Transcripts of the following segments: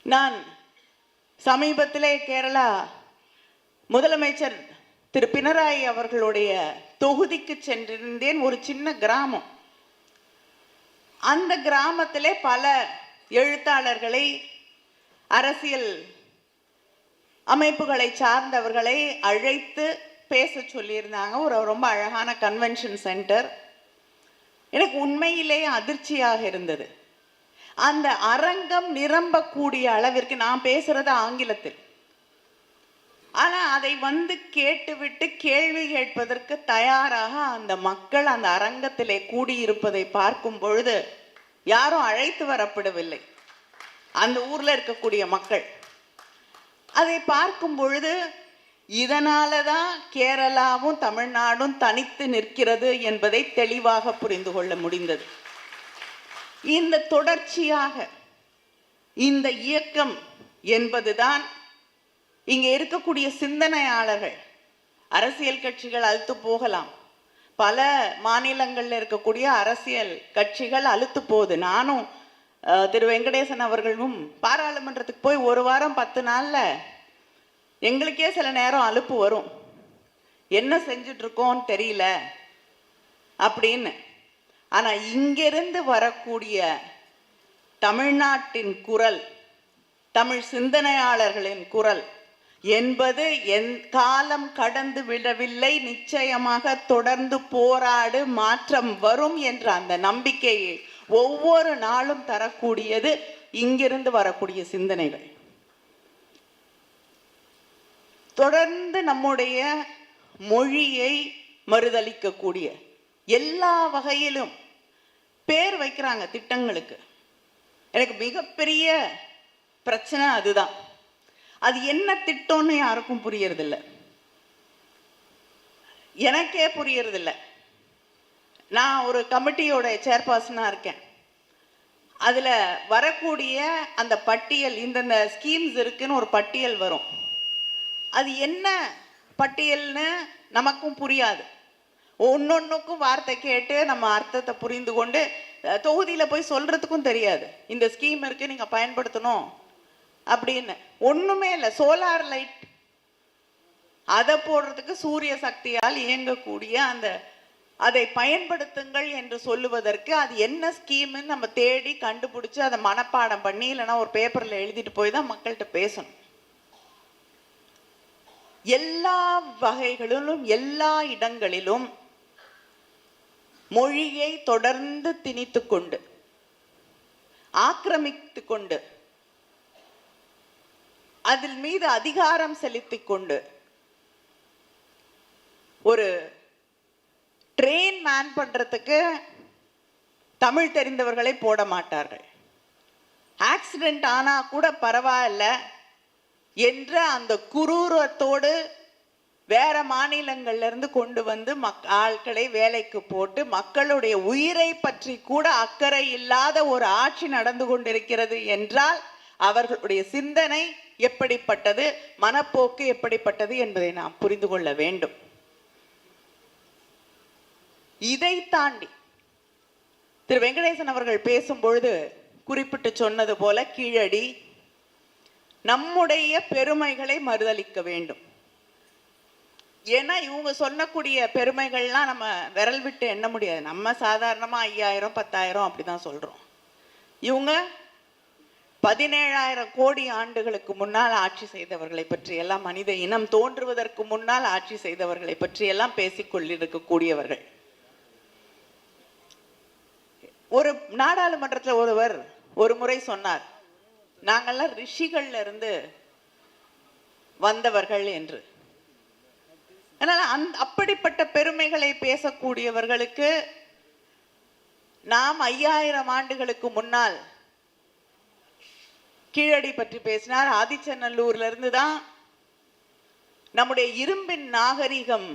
நான் சமீபத்திலே கேரளா முதலமைச்சர் திரு பினராயி அவர்களுடைய தொகுதிக்கு சென்றிருந்தேன். ஒரு சின்ன கிராமம். அந்த கிராமத்திலே பல எழுத்தாளர்களை, அரசியல் அமைப்புகளை சார்ந்தவர்களை அழைத்து பேச சொல்லியிருந்தாங்க. ஒரு ரொம்ப அழகான கன்வென்ஷன் சென்டர். எனக்கு உண்மையிலேயே அதிர்ச்சியாக இருந்தது. அந்த அரங்கம் நிரம்பக்கூடிய அளவிற்கு, நான் பேசுறது ஆங்கிலத்தில், ஆனால் அதை கேட்டுவிட்டு கேள்வி கேட்பதற்கு தயாராக அந்த மக்கள் அந்த அரங்கத்திலே கூடியிருப்பதை பார்க்கும் பொழுது யாரும் அழைத்து வரப்படவில்லை. அந்த ஊர்ல இருக்கக்கூடிய மக்கள் அதை பார்க்கும் பொழுது இதனால தான் கேரளாவும் தமிழ்நாடும் தனித்து நிற்கிறது என்பதை தெளிவாக புரிந்து கொள்ள முடிந்தது. இந்த தொடர்ச்சியாக இந்த இயக்கம் என்பதுதான் இங்கே இருக்கக்கூடிய சிந்தனையாளர்கள், அரசியல் கட்சிகள் அழுத்து போகலாம், பல மாநிலங்களில் இருக்கக்கூடிய அரசியல் கட்சிகள் அழுத்து போகுது. நானும் திரு வெங்கடேசன் அவர்களும் பாராளுமன்றத்துக்கு போய் ஒரு வாரம் 10 நாள்ல எங்களுக்கே சில நேரம் அலுப்பு வரும். என்ன செஞ்சுட்டு இருக்கோம்னு தெரியல அப்படின்னு. ஆனா இங்கிருந்து வரக்கூடிய தமிழ்நாட்டின் குரல், தமிழ் சிந்தனையாளர்களின் குரல் என்பது காலம் கடந்து விடவில்லை. நிச்சயமாக தொடர்ந்து போராடு, மாற்றம் வரும் என்ற அந்த நம்பிக்கையை ஒவ்வொரு நாளும் தரக்கூடியது இங்கிருந்து வரக்கூடிய சிந்தனைகள். தொடர்ந்து நம்முடைய மொழியை மறுதலிக்கக்கூடிய எல்லா வகையிலும் பேர் வைக்கிறாங்க திட்டங்களுக்கு. எனக்கு மிகப்பெரிய பிரச்சனை அதுதான். அது என்ன திட்டம்னு யாருக்கும் புரியறதில்லை, எனக்கே புரியறதில்லை. நான் ஒரு கமிட்டியோட சேர்பர்சனாக இருக்கேன். அதில் வரக்கூடிய அந்த பட்டியல், இந்தந்த ஸ்கீம்ஸ் இருக்குன்னு ஒரு பட்டியல் வரும். அது என்ன பட்டியல்னு நமக்கும் புரியாது. ஒன்னொன்னுக்கும் வார்த்தை கேட்டு நம்ம அர்த்தத்தை புரிந்து கொண்டு தொகுதியில் போய் சொல்றதுக்கும் தெரியாது. இந்த ஸ்கீம் இருக்கு, நீங்க பயன்படுத்தணும் அப்படின்னு. ஒண்ணுமே இல்லை. சோலார் லைட், அதை போடுறதுக்கு சூரிய சக்தியால் இயங்கக்கூடிய அதை பயன்படுத்துங்கள் என்று சொல்லுவதற்கு அது என்ன ஸ்கீம்னு நம்ம தேடி கண்டுபிடிச்சு அதை மனப்பாடம் பண்ணி, இல்லைன்னா ஒரு பேப்பர்ல எழுதிட்டு போய் தான் மக்கள்கிட்ட பேசணும். எல்லா வகைகளிலும் எல்லா இடங்களிலும் மொழியை தொடர்ந்து திணித்து கொண்டு, ஆக்கிரமித்து கொண்டு, அதில் மீது அதிகாரம் செலுத்திக் கொண்டு, ஒரு ட்ரெயின் மேன் பண்றதுக்கு தமிழ் தெரிந்தவர்களை போட மாட்டார்கள். ஆக்சிடென்ட் ஆனா கூட பரவாயில்ல என்ற அந்த குரூரத்தோடு வேற மாநிலங்கள்ல இருந்து கொண்டு வந்து ஆட்களை வேலைக்கு போட்டு மக்களுடைய உயிரை பற்றி கூட அக்கறை இல்லாத ஒரு ஆட்சி நடந்து கொண்டிருக்கிறது என்றால் அவர்களுடைய சிந்தனை எப்படிப்பட்டது, மனப்போக்கு எப்படிப்பட்டது என்பதை நாம் புரிந்து கொள்ள வேண்டும். இதை தாண்டி திரு வெங்கடேசன் அவர்கள் பேசும் பொழுது குறிப்பிட்டு சொன்னது போல கீழடி, நம்முடைய பெருமைகளை மறுதலிக்க வேண்டும். ஏன்னா இவங்க சொல்லக்கூடிய பெருமைகள்லாம் நம்ம விரல் விட்டு எண்ண முடியாது. நம்ம சாதாரணமா 5000 10,000 அப்படிதான் சொல்றோம். இவங்க 17,000 கோடி ஆண்டுகளுக்கு முன்னால் ஆட்சி செய்தவர்களை பற்றி எல்லாம், மனித இனம் தோன்றுவதற்கு முன்னால் ஆட்சி செய்தவர்களை பற்றி எல்லாம் பேசிக்கொண்டிருக்கக்கூடியவர்கள். ஒரு நாடாளுமன்றத்தில் ஒருவர் ஒரு முறை சொன்னார், நாங்கள்லாம் ரிஷிகள்ல இருந்து வந்தவர்கள் என்று. அதனால அப்படிப்பட்ட பெருமைகளை பேசக்கூடியவர்களுக்கு நாம் 5000 ஆண்டுகளுக்கு முன்னால் கீழடி பற்றி பேசினார். ஆதிச்சநல்லூர்ல இருந்து தான் நம்முடைய இரும்பின் நாகரிகம்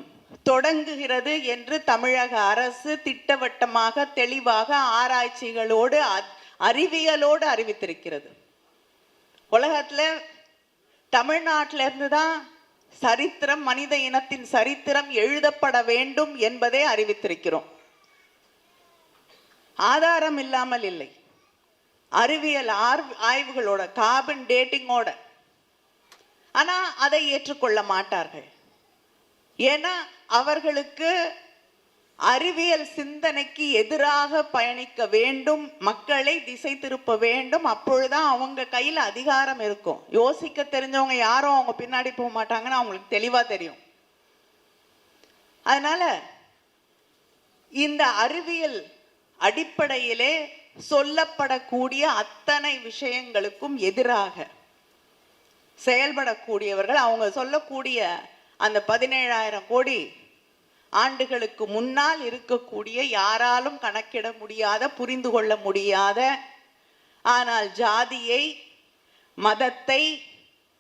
தொடங்குகிறது என்று தமிழக அரசு திட்டவட்டமாக தெளிவாக ஆராய்ச்சிகளோடு அறிவியலோடு அறிவித்திருக்கிறது. உலகத்துல தமிழ்நாட்டில இருந்து தான் சரித்திரம், மனித இனத்தின் சரித்திரம் எழுதப்பட வேண்டும் என்பதை அறிவித்திருக்கிறோம். ஆதாரம் இல்லாமல் இல்லை. அறிவியல் ஆய்வுகளோட, கார்பன் டேட்டிங்கோட. ஆனா அதை ஏற்றுக்கொள்ள மாட்டார்கள். ஏன்னா அவர்களுக்கு அறிவியல் சிந்தனைக்கு எதிராக பயணிக்க வேண்டும், மக்களை திசை திருப்ப வேண்டும். அப்பொழுதுதான் அவங்க கையில் அதிகாரம் இருக்கும். யோசிக்க தெரிஞ்சவங்க யாரும் அவங்க பின்னாடி போக மாட்டாங்கன்னு அவங்களுக்கு தெளிவா தெரியும். அதனால இந்த அறிவியல் அடிப்படையிலே சொல்லப்படக்கூடிய அத்தனை விஷயங்களுக்கும் எதிராக செயல்படக்கூடியவர்கள். அவங்க சொல்லக்கூடிய அந்த 17,000 கோடி ஆண்டுகளுக்கு முன்னால் இருக்கக்கூடிய, யாராலும் கணக்கிட முடியாத, புரிந்து கொள்ள முடியாத, ஆனால் ஜாதியை, மதத்தை,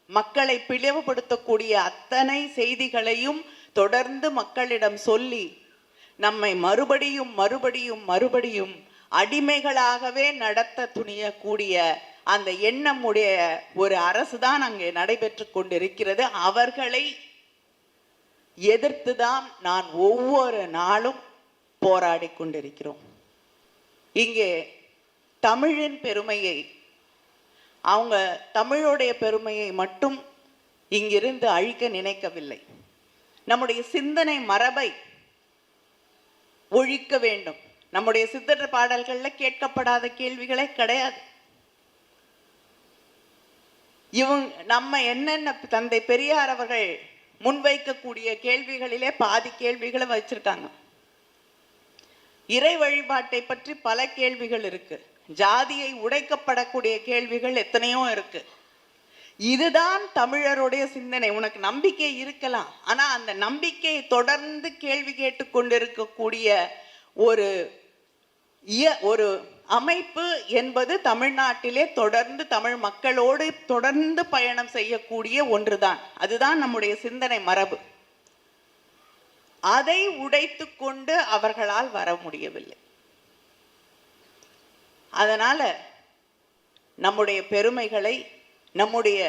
மக்களை பிளவுபடுத்தக்கூடிய அத்தனை செய்திகளையும் தொடர்ந்து மக்களிடம் சொல்லி நம்மை மறுபடியும் மறுபடியும் மறுபடியும் அடிமைகளாகவே நடத்த துணியக்கூடிய அந்த எண்ணமுடைய ஒரு அரசுதான் அங்கே நடைபெற்று கொண்டிருக்கிறது. அவர்களை எதிர்த்துதான் நான் ஒவ்வொரு நாளும் போராடி கொண்டிருக்கிறோம். இங்கே தமிழின் பெருமையை, அவங்க தமிழுடைய பெருமையை மட்டும் இங்கிருந்து அழிக்க நினைக்கவில்லை. நம்முடைய சிந்தனை மரபை ஒழிக்க வேண்டும். நம்முடைய சித்தர் பாடல்கள்ல கேட்கப்படாத கேள்விகளே கிடையாது. நம்ம என்னென்ன தந்தை பெரியார் அவர்கள் முன்வைக்கக்கூடிய கேள்விகளிலே பாதி கேள்விகளை வச்சிருக்காங்க. இறை வழிபாட்டை பற்றி பல கேள்விகள் இருக்கு. ஜாதியை உடைக்கப்படக்கூடிய கேள்விகள் எத்தனையோ இருக்கு. இதுதான் தமிழருடைய சிந்தனை. உனக்கு நம்பிக்கை இருக்கலாம், ஆனா அந்த நம்பிக்கையை தொடர்ந்து கேள்வி கேட்டுக்கொண்டிருக்கக்கூடிய ஒரு அமைப்பு என்பது தமிழ்நாட்டிலே தொடர்ந்து தமிழ் மக்களோடு தொடர்ந்து பயணம் செய்யக்கூடிய ஒன்றுதான். அதுதான் நம்முடைய சிந்தனை மரபு. அதை உடைத்து கொண்டு அவர்களால் வர முடியவில்லை. அதனால நம்முடைய பெருமைகளை, நம்முடைய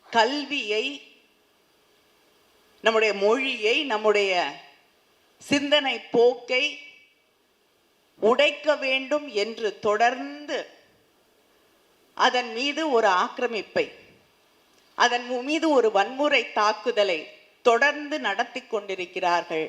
கல்வியை, நம்முடைய மொழியை, நம்முடைய சிந்தனை போக்கை உடைக்க வேண்டும் என்று தொடர்ந்து அதன் மீது ஒரு ஆக்கிரமிப்பை, அதன் மீது ஒரு வன்முறை தாக்குதலை தொடர்ந்து நடத்தி கொண்டிருக்கிறார்கள்.